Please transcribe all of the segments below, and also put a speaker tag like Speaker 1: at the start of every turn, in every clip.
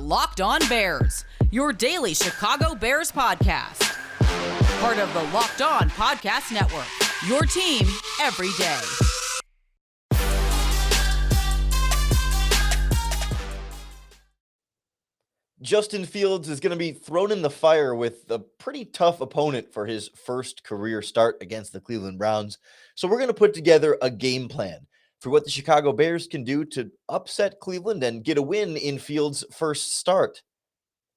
Speaker 1: Locked On Bears, your daily Chicago Bears podcast. Part of the Locked On Podcast Network, your team every day.
Speaker 2: Justin Fields is going to be thrown in the fire with a pretty tough opponent for his first career start against the Cleveland Browns. So we're going to put together a game plan for what the Chicago Bears can do to upset Cleveland and get a win in Fields' first start.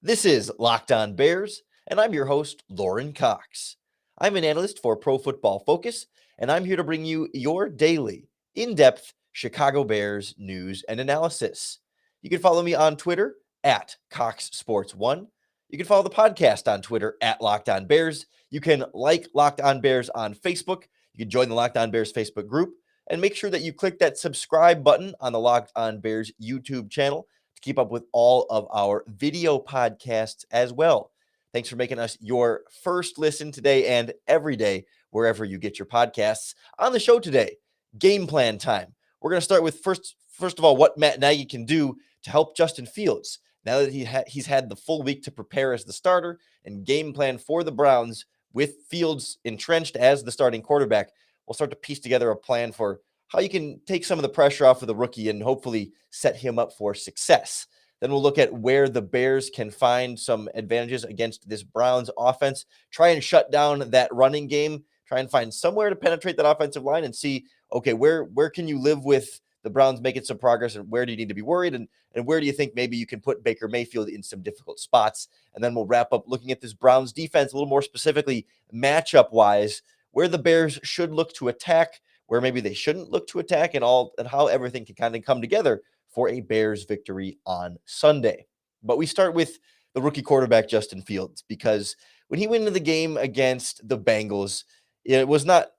Speaker 2: This is Locked On Bears, and I'm your host, Lorin Cox. I'm an analyst for Pro Football Focus, and I'm here to bring you your daily, in-depth Chicago Bears news and analysis. You can follow me on Twitter at Cox Sports 1. You can follow the podcast on Twitter at Locked On Bears. You can like Locked On Bears on Facebook. You can join the Locked On Bears Facebook group, and make sure that you click that subscribe button on the Locked On Bears YouTube channel to keep up with all of our video podcasts as well. Thanks for making us your first listen today and every day, wherever you get your podcasts. On the show today, game plan time. We're going to start with first of all, what Matt Nagy can do to help Justin Fields now that he's had the full week to prepare as the starter and game plan for the Browns with Fields entrenched as the starting quarterback. We'll start to piece together a plan for how you can take some of the pressure off of the rookie and hopefully set him up for success. Then we'll look at where the Bears can find some advantages against this Browns offense, try and shut down that running game, try and find somewhere to penetrate that offensive line and see, okay, where can you live with the Browns making some progress, and where do you need to be worried, and where do you think maybe you can put Baker Mayfield in some difficult spots? And then we'll wrap up looking at this Browns defense a little more specifically matchup-wise, where the Bears should look to attack, where maybe they shouldn't look to attack, and how everything can kind of come together for a Bears victory on Sunday. But we start with the rookie quarterback, Justin Fields, because when he went into the game against the Bengals, it was not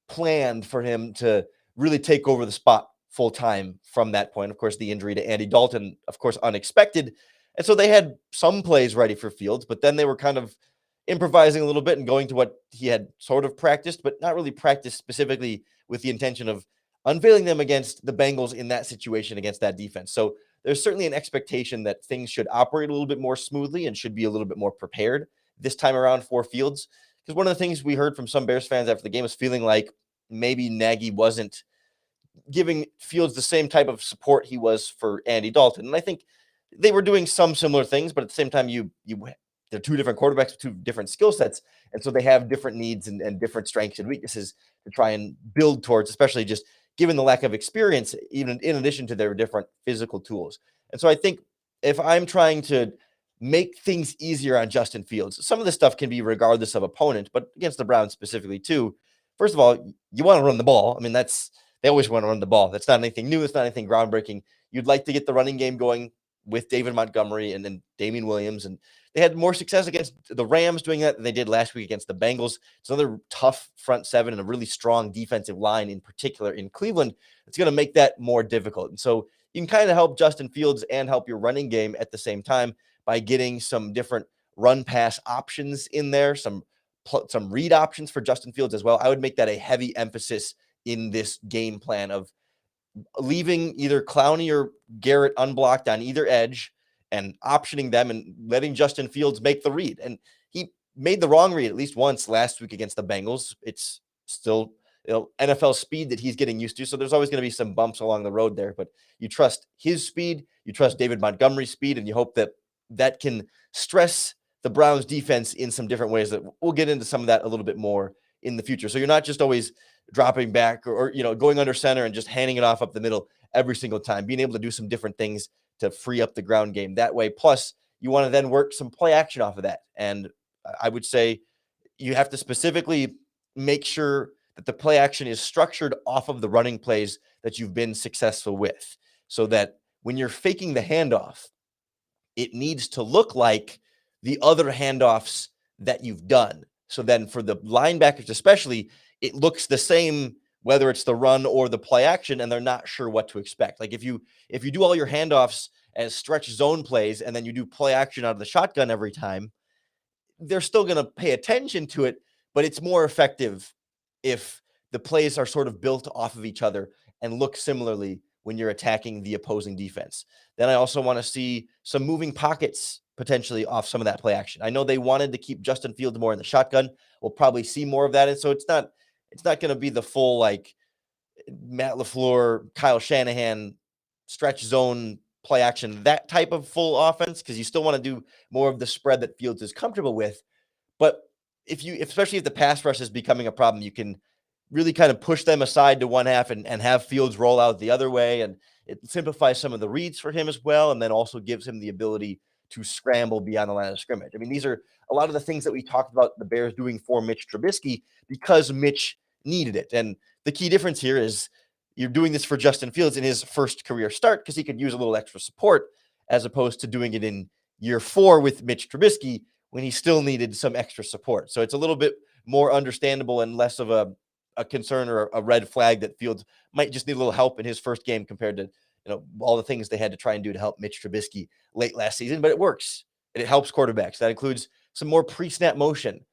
Speaker 2: planned for him to really take over the spot full time from that point. Of course, the injury to Andy Dalton, of course, unexpected. And so they had some plays ready for Fields, but then they were kind of improvising a little bit and going to what he had sort of practiced, but not really practiced specifically with the intention of unveiling them against the Bengals in that situation against that defense. So there's certainly an expectation that things should operate a little bit more smoothly and should be a little bit more prepared this time around for Fields. Because one of the things we heard from some Bears fans after the game was feeling like maybe Nagy wasn't giving Fields the same type of support he was for Andy Dalton. And I think they were doing some similar things, but at the same time, they're two different quarterbacks with two different skill sets. And so they have different needs and different strengths and weaknesses to try and build towards, especially just given the lack of experience, even in addition to their different physical tools. And so I think if I'm trying to make things easier on Justin Fields, some of this stuff can be regardless of opponent, but against the Browns specifically too. First of all, you want to run the ball. I mean, they always want to run the ball. That's not anything new. It's not anything groundbreaking. You'd like to get the running game going with David Montgomery and then Damian Williams. And they had more success against the Rams doing that than they did last week against the Bengals. It's another tough front seven and a really strong defensive line in particular in Cleveland. It's going to make that more difficult. And so you can kind of help Justin Fields and help your running game at the same time by getting some different run pass options in there, some read options for Justin Fields as well. I would make that a heavy emphasis in this game plan of leaving either Clowney or Garrett unblocked on either edge and optioning them and letting Justin Fields make the read. And he made the wrong read at least once last week against the Bengals. It's still NFL speed that he's getting used to. So there's always going to be some bumps along the road there, but you trust his speed, you trust David Montgomery's speed, and you hope that can stress the Browns defense in some different ways that we'll get into some of that a little bit more in the future. So you're not just always dropping back or going under center and just handing it off up the middle every single time, being able to do some different things to free up the ground game that way. Plus, you want to then work some play action off of that. And I would say you have to specifically make sure that the play action is structured off of the running plays that you've been successful with, so that when you're faking the handoff, it needs to look like the other handoffs that you've done. So then for the linebackers especially, it looks the same whether it's the run or the play action, and they're not sure what to expect. Like if you do all your handoffs as stretch zone plays and then you do play action out of the shotgun every time, they're still going to pay attention to it, but it's more effective if the plays are sort of built off of each other and look similarly when you're attacking the opposing defense. Then I also want to see some moving pockets potentially off some of that play action. I know they wanted to keep Justin Fields more in the shotgun. We'll probably see more of that. And so it's not going to be the full like Matt LaFleur, Kyle Shanahan stretch zone play action, that type of full offense, because you still want to do more of the spread that Fields is comfortable with. But especially if the pass rush is becoming a problem, you can really kind of push them aside to one half and have Fields roll out the other way. And it simplifies some of the reads for him as well. And then also gives him the ability to scramble beyond the line of scrimmage. I mean, these are a lot of the things that we talked about the Bears doing for Mitch Trubisky because Mitch needed it. And the key difference here is you're doing this for Justin Fields in his first career start because he could use a little extra support, as opposed to doing it in year 4 with Mitch Trubisky when he still needed some extra support. So it's a little bit more understandable and less of a concern or a red flag that Fields might just need a little help in his first game compared to all the things they had to try and do to help Mitch Trubisky late last season. But it works and it helps quarterbacks. That includes some more pre-snap motion.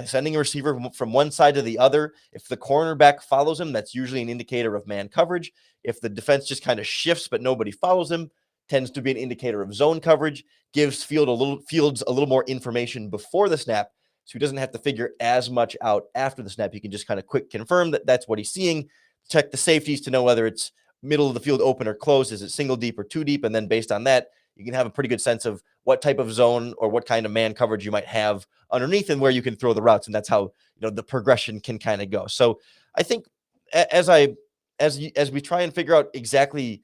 Speaker 2: Sending a receiver from one side to the other. If the cornerback follows him, that's usually an indicator of man coverage. If the defense just kind of shifts but nobody follows him, tends to be an indicator of zone coverage. Gives Fields a little more information before the snap, so he doesn't have to figure as much out after the snap. He can just kind of quick confirm that that's what he's seeing. Check the safeties to know whether it's middle of the field open or close. Is it single deep or two deep? And then based on that, you can have a pretty good sense of what type of zone or what kind of man coverage you might have underneath and where you can throw the routes. And that's how, the progression can kind of go. So I think as we try and figure out exactly,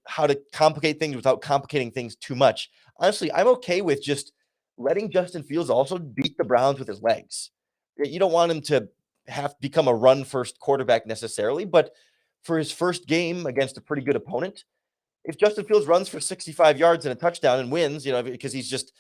Speaker 2: how to complicate things without complicating things too much, honestly, I'm okay with just letting Justin Fields also beat the Browns with his legs. You don't want him to become a run first quarterback necessarily, but for his first game against a pretty good opponent, if Justin Fields runs for 65 yards and a touchdown and wins, because he's just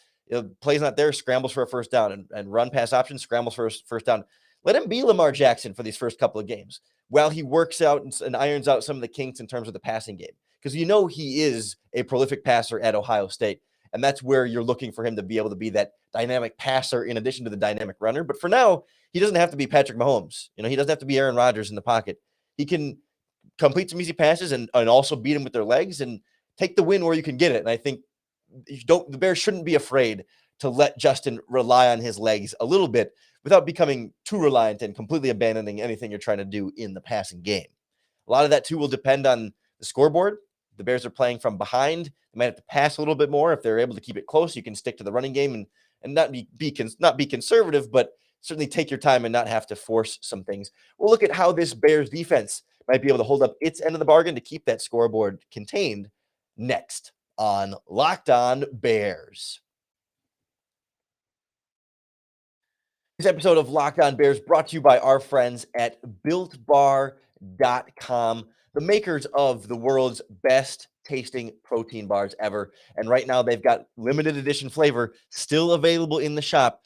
Speaker 2: plays not there, scrambles for a first down and run pass option, scrambles for a first down. Let him be Lamar Jackson for these first couple of games while he works out and irons out some of the kinks in terms of the passing game. Because he is a prolific passer at Ohio State. And that's where you're looking for him to be able to be that dynamic passer in addition to the dynamic runner. But for now, he doesn't have to be Patrick Mahomes. He doesn't have to be Aaron Rodgers in the pocket. He can complete some easy passes and also beat them with their legs and take the win where you can get it. And I think the Bears shouldn't be afraid to let Justin rely on his legs a little bit without becoming too reliant and completely abandoning anything you're trying to do in the passing game. A lot of that too will depend on the scoreboard. The Bears are playing from behind. They might have to pass a little bit more. If they're able to keep it close, you can stick to the running game and not be conservative, but certainly take your time and not have to force some things. We'll look at how this Bears defense might be able to hold up its end of the bargain to keep that scoreboard contained next on Locked On Bears. This episode of Locked On Bears brought to you by our friends at BuiltBar.com, the makers of the world's best tasting protein bars ever. And right now they've got limited edition flavor still available in the shop,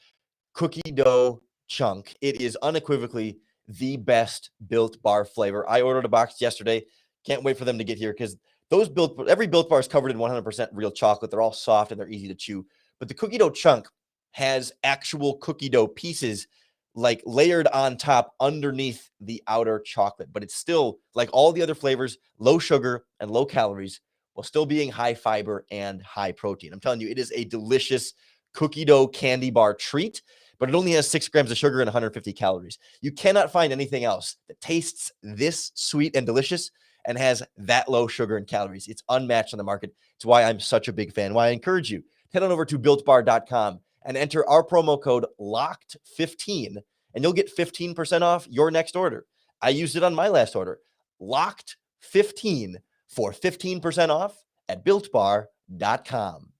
Speaker 2: cookie dough chunk. It is unequivocally the best Built Bar flavor. I ordered a box yesterday. Can't wait for them to get here because every Built Bar is covered in 100% real chocolate. They're all soft and they're easy to chew. But the cookie dough chunk has actual cookie dough pieces like layered on top underneath the outer chocolate. But it's still, like all the other flavors, low sugar and low calories while still being high fiber and high protein. I'm telling you, it is a delicious cookie dough candy bar treat, but it only has 6 grams of sugar and 150 calories. You cannot find anything else that tastes this sweet and delicious and has that low sugar and calories. It's unmatched on the market. It's why I'm such a big fan. Why I encourage you, head on over to BuiltBar.com and enter our promo code LOCKED15, and you'll get 15% off your next order. I used it on my last order. LOCKED15 for 15% off at BuiltBar.com.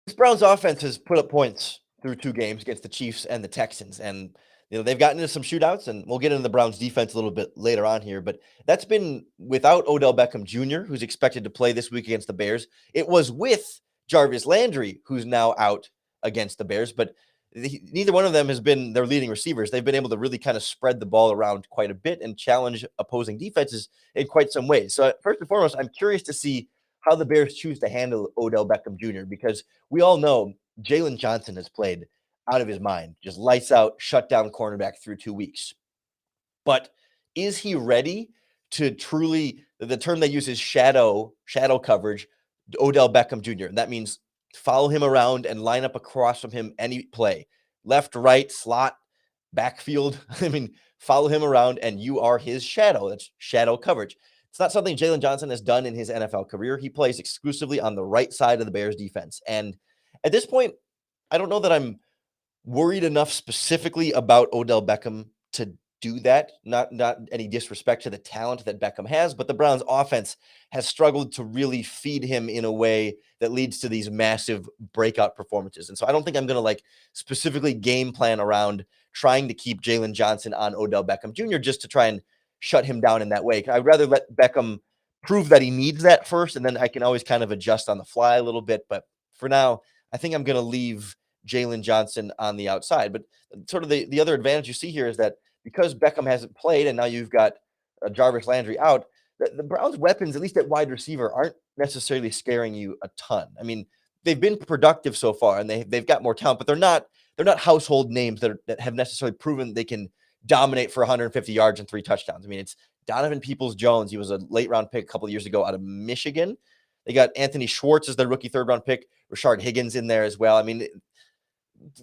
Speaker 2: This Browns offense has put up points through 2 games against the Chiefs and the Texans. And, they've gotten into some shootouts, and we'll get into the Browns defense a little bit later on here. But that's been without Odell Beckham Jr., who's expected to play this week against the Bears. It was with Jarvis Landry, who's now out against the Bears. But neither one of them has been their leading receivers. They've been able to really kind of spread the ball around quite a bit and challenge opposing defenses in quite some ways. So first and foremost, I'm curious to see how the Bears choose to handle Odell Beckham Jr., because we all know Jalen Johnson has played out of his mind, just lights out, shut down cornerback through 2 weeks. But is he ready to truly, the term they use is shadow coverage, Odell Beckham Jr. And that means follow him around and line up across from him any play, left, right, slot, backfield. I mean, follow him around and you are his shadow. That's shadow coverage. It's not something Jalen Johnson has done in his NFL career. He plays exclusively on the right side of the Bears defense. And at this point, I don't know that I'm worried enough specifically about Odell Beckham to do that. Not any disrespect to the talent that Beckham has, but the Browns offense has struggled to really feed him in a way that leads to these massive breakout performances. And so I don't think I'm going to like specifically game plan around trying to keep Jalen Johnson on Odell Beckham Jr. just to try and shut him down in that way. I'd rather let Beckham prove that he needs that first, and then I can always kind of adjust on the fly a little bit. But for now, I think I'm going to leave Jalen Johnson on the outside. But sort of the other advantage you see here is that because Beckham hasn't played and now you've got Jarvis Landry out, the Browns' weapons, at least at wide receiver, aren't necessarily scaring you a ton. I mean, they've been productive so far and they've got more talent, but they're not household names that have necessarily proven they can dominate for 150 yards and 3 touchdowns. I mean, it's Donovan Peoples-Jones. He was a late round pick a couple of years ago out of Michigan. They got Anthony Schwartz as their rookie 3rd round pick, Rashard Higgins in there as well. I mean,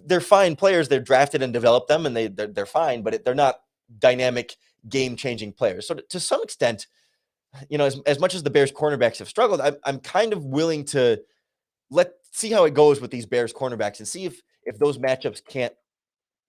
Speaker 2: they're fine players. They're drafted and developed them, and they're fine, but they're not dynamic, game-changing players. So to some extent, you know, as much as the Bears cornerbacks have struggled, I'm kind of willing to see how it goes with these Bears cornerbacks and see if those matchups can't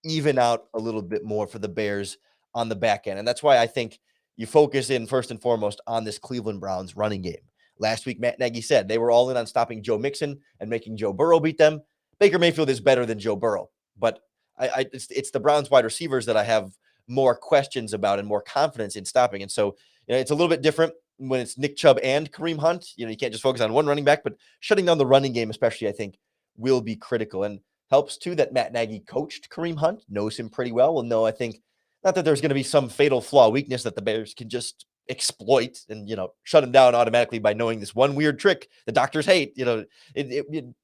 Speaker 2: even out a little bit more for the Bears on the back end. And that's why I think you focus in first and foremost on this Cleveland Browns running game. Last week, Matt Nagy said they were all in on stopping Joe Mixon and making Joe Burrow beat them. Baker Mayfield is better than Joe Burrow, but it's the Browns wide receivers that I have more questions about and more confidence in stopping. And so, you know, it's a little bit different when it's Nick Chubb and Kareem Hunt. You know, you can't just focus on one running back, but shutting down the running game, especially, I think will be critical. And helps too that Matt Nagy coached Kareem Hunt, knows him pretty well. Will know, I think, not that there's going to be some fatal flaw, weakness that the Bears can just exploit and, you know, shut him down automatically by knowing this one weird trick the doctors hate, you know,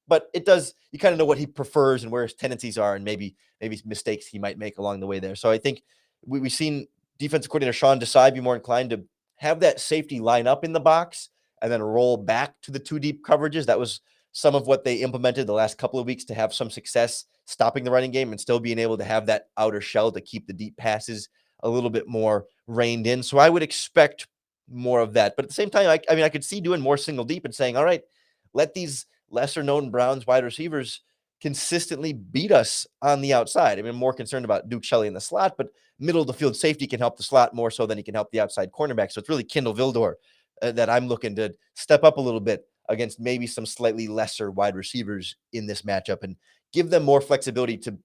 Speaker 2: but it does, you kind of know what he prefers and where his tendencies are and maybe mistakes he might make along the way there. So I think we've seen defensive coordinator Sean Desai be more inclined to have that safety line up in the box and then roll back to the 2 deep coverages. That was some of what they implemented the last couple of weeks to have some success stopping the running game and still being able to have that outer shell to keep the deep passes a little bit more reined in. So I would expect more of that. But at the same time, I mean, I could see doing more single deep and saying, all right, let these lesser known Browns wide receivers consistently beat us on the outside. I mean, I'm more concerned about Duke Shelley in the slot, but middle of the field safety can help the slot more so than he can help the outside cornerback. So it's really Kindle Vildor that I'm looking to step up a little bit against maybe some slightly lesser wide receivers in this matchup and give them more flexibility to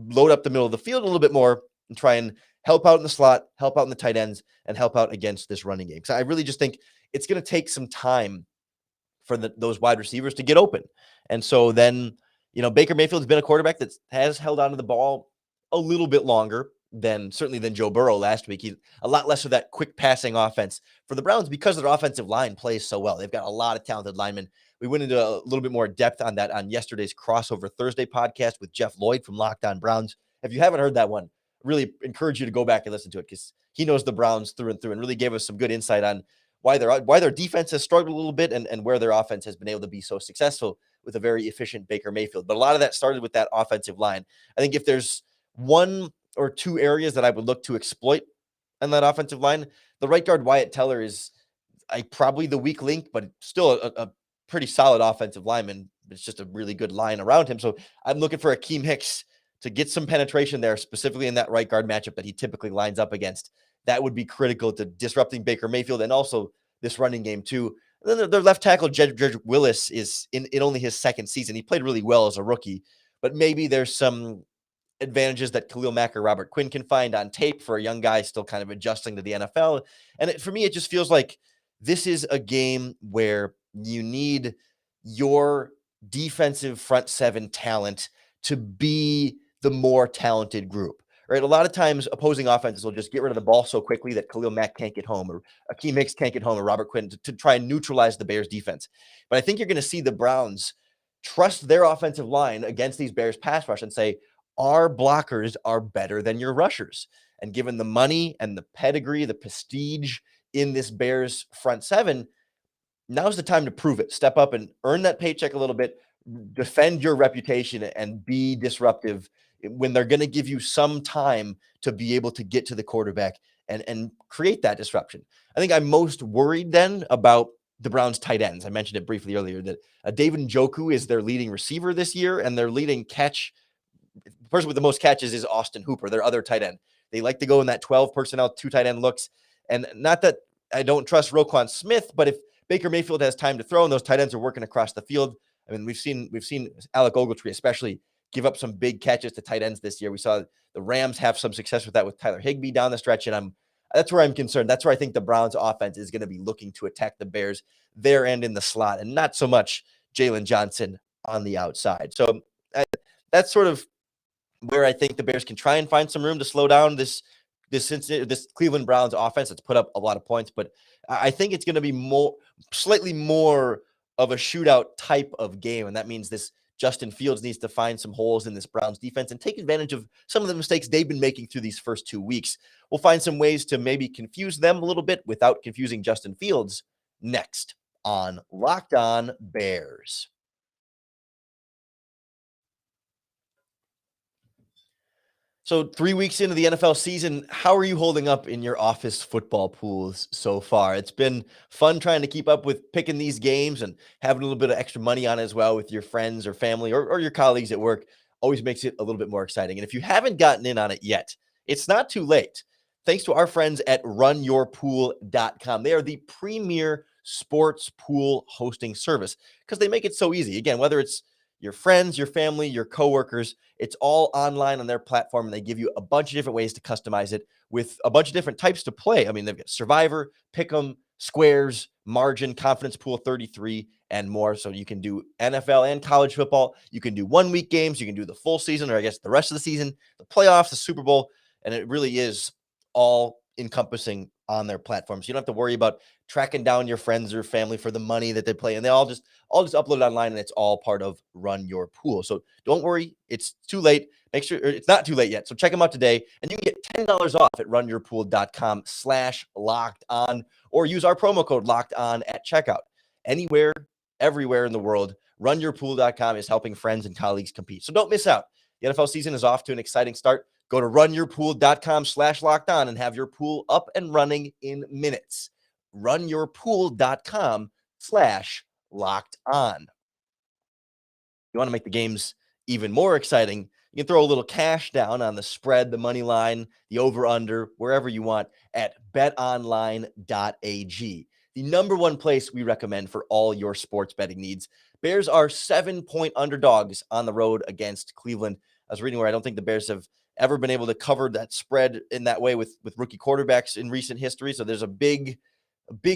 Speaker 2: load up the middle of the field a little bit more and try and help out in the slot, help out in the tight ends, and help out against this running game. Because I really just think it's going to take some time for those wide receivers to get open. And so then, you know, Baker Mayfield's been a quarterback that has held onto the ball a little bit longer than Joe Burrow last week. He's a lot less of that quick passing offense for the Browns because their offensive line plays so well. They've got a lot of talented linemen. We went into a little bit more depth on that on yesterday's Crossover Thursday podcast with Jeff Lloyd from Locked On Browns. If you haven't heard that one, really encourage you to go back and listen to it because he knows the Browns through and through and really gave us some good insight on why their defense has struggled a little bit and where their offense has been able to be so successful with a very efficient Baker Mayfield. But a lot of that started with that offensive line. I think if there's 1 or 2 areas that I would look to exploit on that offensive line, the right guard Wyatt Teller is probably the weak link, but still a pretty solid offensive lineman. It's just a really good line around him. So I'm looking for Akeem Hicks to get some penetration there, specifically in that right guard matchup that he typically lines up against. That would be critical to disrupting Baker Mayfield and also this running game too. And then their left tackle, Jedrick Willis, is in only his 2nd season. He played really well as a rookie, but maybe there's some advantages that Khalil Mack or Robert Quinn can find on tape for a young guy still kind of adjusting to the NFL. And for me, it just feels like this is a game where you need your defensive front 7 talent to be the more talented group. Right? A lot of times opposing offenses will just get rid of the ball so quickly that Khalil Mack can't get home or Akeem Hicks can't get home or Robert Quinn to try and neutralize the Bears defense. But I think you're going to see the Browns trust their offensive line against these Bears pass rush and say, our blockers are better than your rushers. And given the money and the pedigree, the prestige in this Bears front seven, now's the time to prove it. Step up and earn that paycheck a little bit, defend your reputation, and be disruptive when they're going to give you some time to be able to get to the quarterback and create that disruption. I think I'm most worried then about the Browns tight ends. I mentioned it briefly earlier that David Njoku is their leading receiver this year, and their leading catch person with the most catches is Austin Hooper, their other tight end. They like to go in that 12 personnel, 2 tight end looks. And not that I don't trust Roquan Smith, but if Baker Mayfield has time to throw and those tight ends are working across the field, I mean, we've seen Alec Ogletree especially give up some big catches to tight ends this year. We saw the Rams have some success with that with Tyler Higbee down the stretch, and that's where I'm concerned. That's where I think the Browns offense is going to be looking to attack the Bears there and in the slot, and not so much Jalen Johnson on the outside. So that's sort of where I think the Bears can try and find some room to slow down this Cleveland Browns offense that's put up a lot of points. But I think it's going to be slightly more of a shootout type of game, and that means this Justin Fields needs to find some holes in this Browns defense and take advantage of some of the mistakes they've been making through these first 2 weeks. We'll find some ways to maybe confuse them a little bit without confusing Justin Fields next on Locked On Bears. So 3 weeks into the NFL season, how are you holding up in your office football pools so far? It's been fun trying to keep up with picking these games and having a little bit of extra money on it as well with your friends or family or your colleagues at work. Always makes it a little bit more exciting. And if you haven't gotten in on it yet, it's not too late. Thanks to our friends at runyourpool.com. They are the premier sports pool hosting service because they make it so easy. Again, whether it's your friends, your family, your coworkers, it's all online on their platform, and they give you a bunch of different ways to customize it with a bunch of different types to play. I mean, they've got Survivor, Pick'em, Squares, Margin, Confidence Pool 33, and more. So you can do NFL and college football. You can do 1 week games. You can do the full season, or I guess the rest of the season, the playoffs, the Super Bowl, and it really is all encompassing on their platform. So you don't have to worry about tracking down your friends or family for the money that they play. And they all just upload it online, and it's all part of Run Your Pool. So don't worry, it's too late. Make sure it's not too late yet. So check them out today, and you can get $10 off at runyourpool.com/locked on, or use our promo code locked on at checkout. Anywhere, everywhere in the world, runyourpool.com is helping friends and colleagues compete. So don't miss out. The NFL season is off to an exciting start. Go to runyourpool.com/locked on and have your pool up and running in minutes. Runyourpool.com/locked on. You want to make the games even more exciting, you can throw a little cash down on the spread, the money line, the over-under, wherever you want at BetOnline.ag, the number one place we recommend for all your sports betting needs. Bears are 7-point underdogs on the road against Cleveland. I was reading where I don't think the Bears have ever been able to cover that spread in that way with rookie quarterbacks in recent history. So there's a big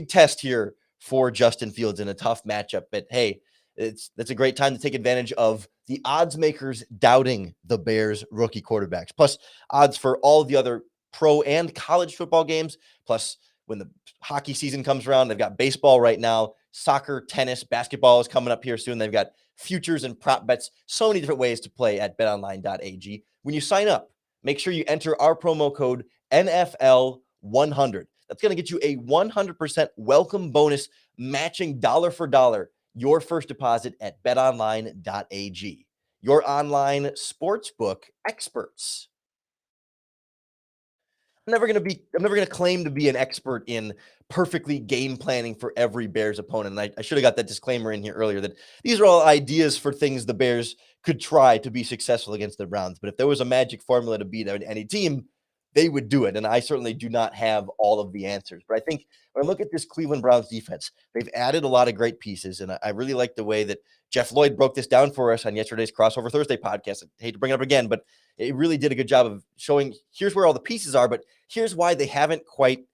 Speaker 2: test here for Justin Fields in a tough matchup. But hey, that's a great time to take advantage of the odds makers doubting the Bears rookie quarterbacks, plus odds for all the other pro and college football games. Plus, when the hockey season comes around, they've got baseball right now, soccer, tennis, basketball is coming up here soon. They've got futures and prop bets, so many different ways to play at betonline.ag. When you sign up, make sure you enter our promo code NFL100. That's going to get you a 100% welcome bonus, matching dollar for dollar your first deposit at betonline.ag, your online sportsbook experts. I'm never going to claim to be an expert in perfectly game planning for every Bears opponent. And I should have got that disclaimer in here earlier that these are all ideas for things the Bears could try to be successful against the Browns. But if there was a magic formula to beat any team, they would do it. And I certainly do not have all of the answers. But I think when I look at this Cleveland Browns defense, they've added a lot of great pieces. And I really like the way that Jeff Lloyd broke this down for us on yesterday's Crossover Thursday podcast. I hate to bring it up again, but it really did a good job of showing here's where all the pieces are, but here's why they haven't quite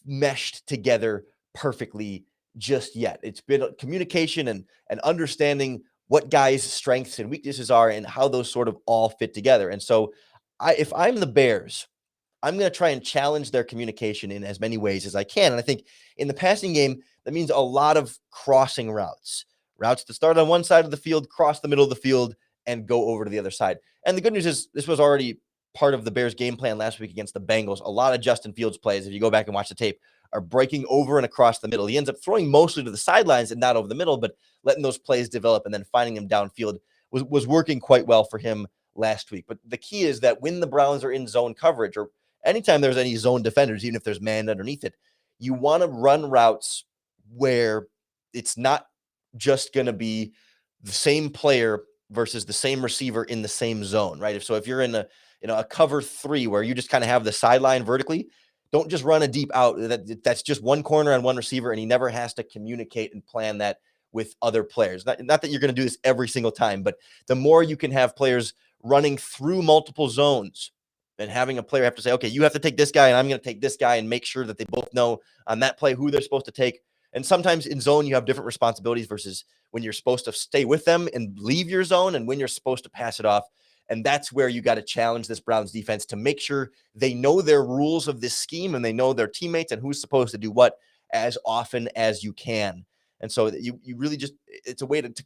Speaker 2: meshed together perfectly just yet. It's been communication and understanding what guys' strengths and weaknesses are and how those sort of all fit together. And so if I'm the Bears, I'm going to try and challenge their communication in as many ways as I can. And I think in the passing game, that means a lot of crossing routes that start on one side of the field, cross the middle of the field, and go over to the other side. And the good news is this was already part of the Bears' game plan last week against the Bengals. A lot of Justin Fields plays, if you go back and watch the tape, are breaking over and across the middle. He ends up throwing mostly to the sidelines and not over the middle, but letting those plays develop and then finding him downfield was working quite well for him last week. But the key is that when the Browns are in zone coverage, or anytime there's any zone defenders, even if there's man underneath it, you want to run routes where it's not just going to be the same player versus the same receiver in the same zone, right? If you're in a cover 3 where you just kind of have the sideline vertically, don't just run a deep out. That's just one corner and one receiver, and he never has to communicate and plan that with other players. Not that you're going to do this every single time, but the more you can have players running through multiple zones and having a player have to say, okay, you have to take this guy and I'm going to take this guy, and make sure that they both know on that play who they're supposed to take. And sometimes in zone, you have different responsibilities versus when you're supposed to stay with them and leave your zone and when you're supposed to pass it off. And that's where you got to challenge this Browns defense to make sure they know their rules of this scheme and they know their teammates and who's supposed to do what as often as you can. And so you really just, it's a way to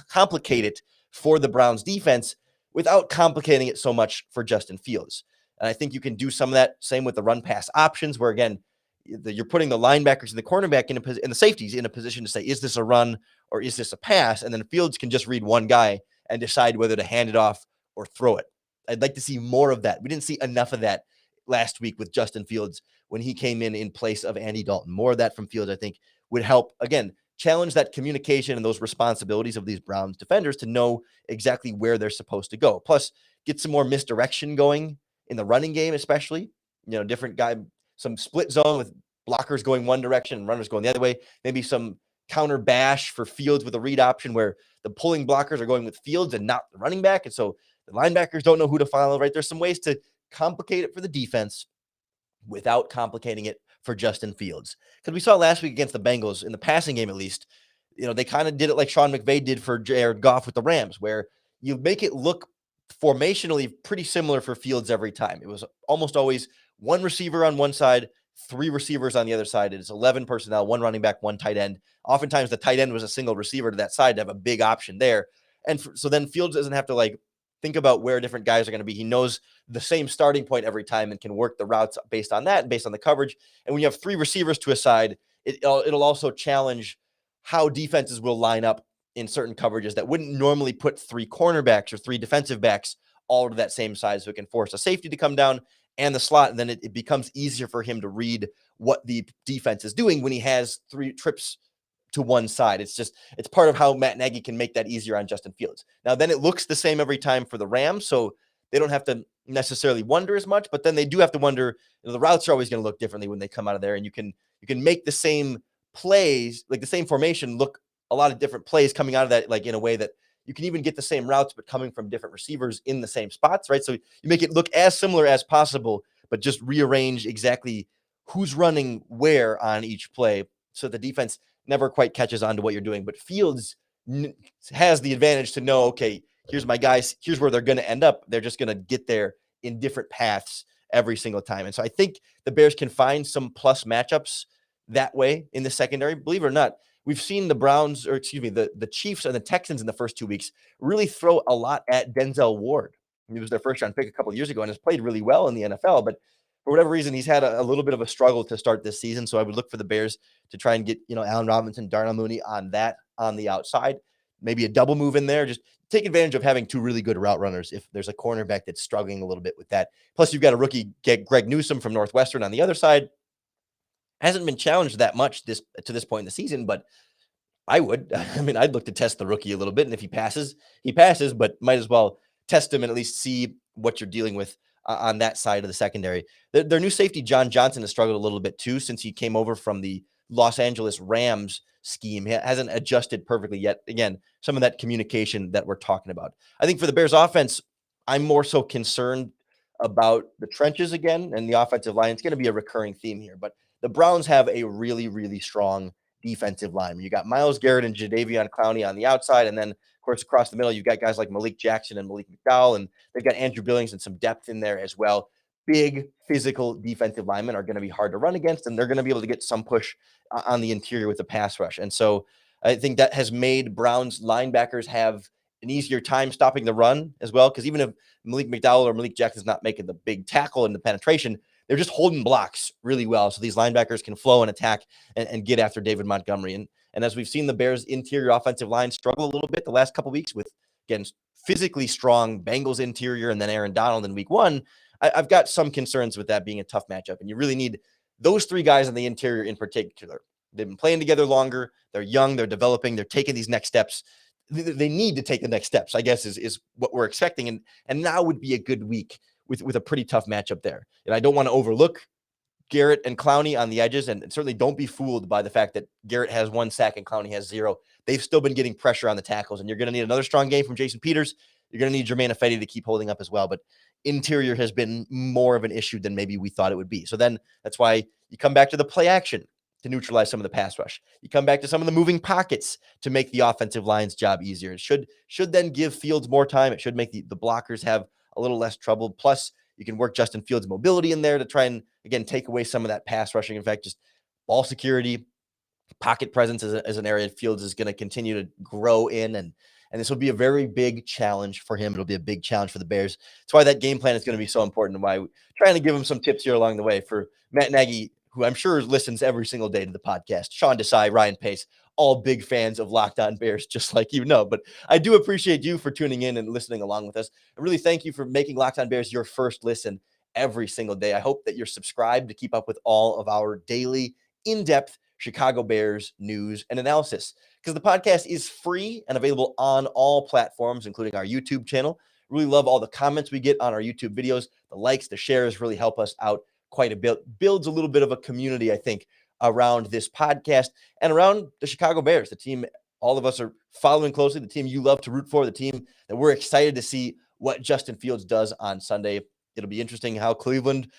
Speaker 2: complicate it for the Browns defense without complicating it so much for Justin Fields. And I think you can do some of that same with the run pass options, where again, you're putting the linebackers and the cornerback and the safeties in a position to say, is this a run or is this a pass? And then Fields can just read one guy and decide whether to hand it off or throw it. I'd like to see more of that. We didn't see enough of that last week with Justin Fields when he came in place of Andy Dalton. More of that from Fields, I think, would help, again, challenge that communication and those responsibilities of these Browns defenders to know exactly where they're supposed to go. Plus, get some more misdirection going in the running game, especially. Different guy, some split zone with blockers going one direction and runners going the other way. Maybe some counter bash for Fields with a read option where the pulling blockers are going with Fields and not the running back. And so the linebackers don't know who to follow, right? There's some ways to complicate it for the defense without complicating it for Justin Fields. Because we saw last week against the Bengals, in the passing game at least, they kind of did it like Sean McVay did for Jared Goff with the Rams, where you make it look formationally pretty similar for Fields every time. It was almost always one receiver on one side, 3 receivers on the other side. It's 11 personnel, 1 running back, 1 tight end. Oftentimes the tight end was a single receiver to that side to have a big option there. And so then Fields doesn't have to think about where different guys are going to be. He knows the same starting point every time and can work the routes based on that and based on the coverage. And when you have 3 receivers to a side, it'll also challenge how defenses will line up in certain coverages that wouldn't normally put 3 cornerbacks or 3 defensive backs all to that same side. So it can force a safety to come down and the slot, and then it becomes easier for him to read what the defense is doing when he has 3 trips to one side. It's part of how Matt Nagy can make that easier on Justin Fields. Now, then it looks the same every time for the Rams, so they don't have to necessarily wonder as much, but then they do have to wonder, the routes are always going to look differently when they come out of there, and you can make the same plays, like the same formation, look a lot of different plays coming out of that, in a way that you can even get the same routes, but coming from different receivers in the same spots, right? So you make it look as similar as possible, but just rearrange exactly who's running where on each play so the defense never quite catches on to what you're doing. But Fields has the advantage to know, okay, here's my guys, here's where they're going to end up. They're just going to get there in different paths every single time. And so I think the Bears can find some plus matchups that way in the secondary. Believe it or not, we've seen the Chiefs and the Texans in the first 2 weeks really throw a lot at Denzel Ward. He was their first round pick a couple of years ago and has played really well in the NFL, but for whatever reason, he's had a little bit of a struggle to start this season. So I would look for the Bears to try and get, Allen Robinson, Darnell Mooney on the outside, maybe a double move in there. Just take advantage of having 2 really good route runners if there's a cornerback that's struggling a little bit with that. Plus, you've got a rookie, Greg Newsome from Northwestern on the other side. Hasn't been challenged that much to this point in the season, but I would. I'd look to test the rookie a little bit, and if he passes, but might as well test him and at least see what you're dealing with on that side of the secondary. Their new safety, John Johnson, has struggled a little bit too since he came over from the Los Angeles Rams scheme. He hasn't adjusted perfectly yet. Again, some of that communication that we're talking about. I think for the Bears offense, I'm more so concerned about the trenches again, and the offensive line. It's going to be a recurring theme here, but the Browns have a really, really strong defensive line. You got Myles Garrett and Jadeveon Clowney on the outside, and then, of course, across the middle, you've got guys like Malik Jackson and Malik McDowell, and they've got Andrew Billings and some depth in there as well. Big physical defensive linemen are going to be hard to run against, and they're going to be able to get some push on the interior with the pass rush. And so I think that has made Browns linebackers have an easier time stopping the run as well. Because even if Malik McDowell or Malik Jackson's not making the big tackle in the penetration, they're just holding blocks really well. So these linebackers can flow and attack and get after David Montgomery. And as we've seen the Bears' interior offensive line struggle a little bit the last couple of weeks with, again, physically strong Bengals interior and then Aaron Donald in week 1, I've got some concerns with that being a tough matchup. And you really need those 3 guys on the interior in particular. They've been playing together longer. They're young. They're developing. They're taking these next steps. They need to take the next steps, I guess, is what we're expecting. And now would be a good week with a pretty tough matchup there. And I don't want to overlook Garrett and Clowney on the edges, and certainly don't be fooled by the fact that Garrett has 1 sack and Clowney has 0. They've still been getting pressure on the tackles, and you're going to need another strong game from Jason Peters. You're going to need Jermaine Ifedi to keep holding up as well, but interior has been more of an issue than maybe we thought it would be. So then that's why you come back to the play action to neutralize some of the pass rush. You come back to some of the moving pockets to make the offensive line's job easier. It should then give Fields more time. It should make the blockers have a little less trouble. Plus, you can work Justin Fields' mobility in there to try and, again, take away some of that pass rushing. In fact, just ball security, pocket presence is an area Fields is going to continue to grow in. And this will be a very big challenge for him. It'll be a big challenge for the Bears. That's why that game plan is going to be so important, and why we're trying to give him some tips here along the way. For Matt Nagy, who I'm sure listens every single day to the podcast, Sean Desai, Ryan Pace, all big fans of Locked On Bears, just like you know. But I do appreciate you for tuning in and listening along with us. I really thank you for making Locked On Bears your first listen every single day. I hope that you're subscribed to keep up with all of our daily, in-depth Chicago Bears news and analysis, because the podcast is free and available on all platforms, including our YouTube channel. Really love all the comments we get on our YouTube videos. The likes, the shares really help us out quite a bit. Builds a little bit of a community, I think, around this podcast and around the Chicago Bears, the team all of us are following closely, the team you love to root for, the team that we're excited to see what Justin Fields does on Sunday. It'll be interesting how Cleveland,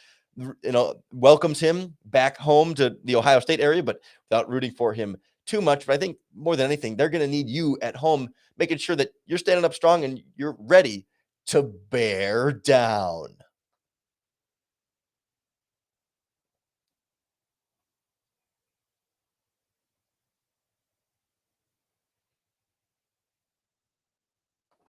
Speaker 2: welcomes him back home to the Ohio State area, but without rooting for him too much. But I think more than anything, they're going to need you at home, making sure that you're standing up strong and you're ready to bear down.